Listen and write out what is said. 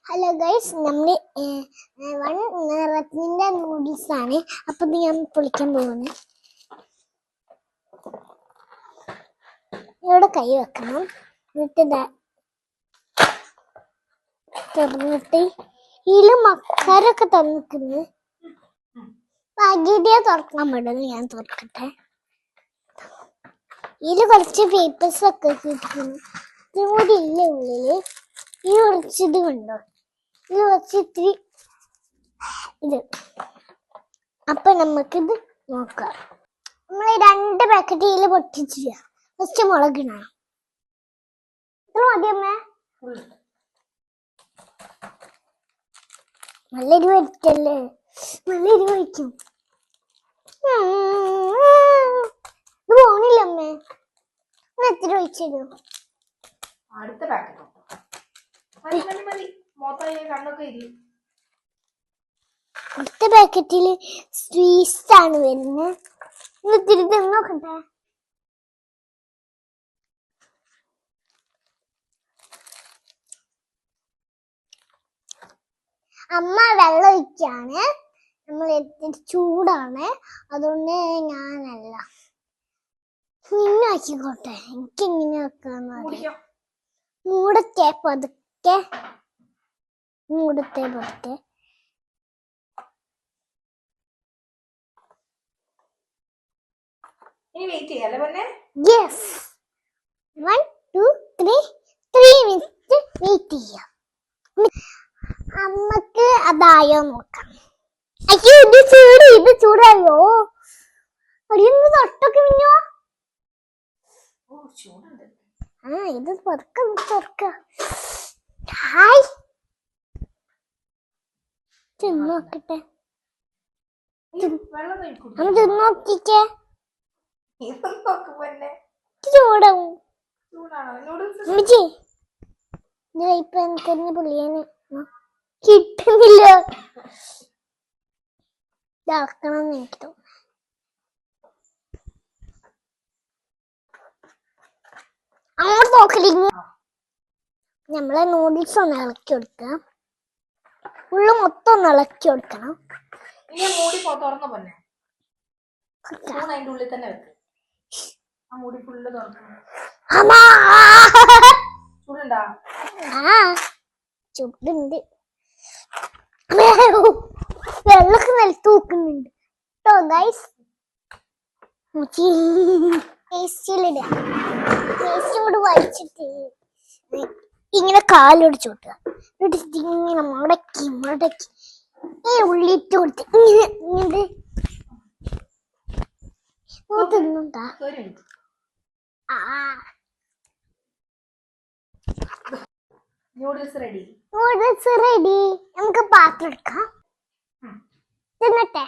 Hello guys, നമ്മൾ one നിറത്തിന്റെ noodles ആണ്. അപ്പൊ ഞാൻ പൊളിക്കാൻ പോകുന്നത്. ഇവിടെ കൈ വെക്കണം, എന്നിട്ട് തുറന്നിട്ട് ഇതില് മക്കാരൊക്കെ തന്നിക്കുന്നു. പകുതിയെ തുറക്കാൻ പറ്റുന്നു. ഞാൻ തുറക്കട്ടെ. ഇതില് കുറച്ച് പേപ്പേഴ്സ് ഒക്കെ കിട്ടുന്നു. ഇതും കൂടി ഇല്ല ഉള്ളില്. ഈ കുറച്ചിത് കണ്ടോ, ഇത് കുറച്ച് ഇത്തിരി ഇത്. അപ്പൊ നമുക്കിത് നോക്കാം. നമ്മൾ 2 പാക്കറ്റ് ഇതിൽ പൊട്ടിച്ചില്ല. ഫസ്റ്റ് മുളകിടണം. ഇത്ര മതിയമ്മേ. നല്ല എരിവ് വരിക്കല്ലേ, നല്ല എരിവ് വയ്ക്കും. ഇത് പോണില്ല അമ്മേ. എത്ര ഒഴിച്ചു? അടുത്ത പാക്കറ്റ് അടുത്ത പാക്കറ്റില് സ്വീറ്റ്സ് ആണ് വരുന്നത്. ഇത്തിരി നോക്കട്ടെ. അമ്മ വെള്ളം ഒഴിക്കാണ്. നമ്മൾ ചൂടാണ്, അതുകൊണ്ട് ഞാനല്ല ആക്കിക്കോട്ടെ. എനിക്ക് ഇങ്ങനെ വെക്കാന്ന് മൂടത്തെ പതുക്കെ, മൂടത്തെ പതുക്കെ. യെസ്, 1 2 3 മിനിറ്റ് വെയിറ്റ് ചെയ്യാം. അമ്മക്ക് അതായോ നോക്കാം. അയ്യോ, ഇത് ചൂടായോ? അടിയൊന്ന് തൊട്ടൊക്കെ മിഞ്ഞോ. ഇത് തുറക്ക. ഹായ്, തിന്നോക്കട്ടെ. തിന്നോക്കിക്കേ. ചൂടാവും. ഇപ്പൊ എനിക്കൊന്ന് പുള്ളിയന് കിട്ടുന്നില്ല. ഇതാക്കണം എന്ന് എനിക്ക് തോന്നുന്നു. അങ്ങോട്ട് നോക്കലില്ല. നമ്മളെ നൂഡിൽസ് ഒന്ന് ഇളക്കി കൊടുക്കുക. ഉള്ളു മൊത്തം ഒന്ന് ഇളക്കി കൊടുക്കണം. ചൂടുണ്ട്. വെള്ളമൊക്കെ നിലത്ത് നോക്കുന്നുണ്ട് കേട്ടോ ഗൈസ്. ടേസ്റ്റിലിടുക. ടേസ്റ്റ് കൂടെ വലിച്ചിട്ട് ഇങ്ങനെ കാലൊടിച്ചു കൊടുക്കുക. എന്നിട്ട് ഇങ്ങനെ മടക്കി ഉള്ളിട്ട് കൊടുത്ത് ഇങ്ങനെ തിന്നുണ്ടാ. Noodles ready. നമുക്ക് പാത്രം എടുക്കാം. തിന്നട്ടെ.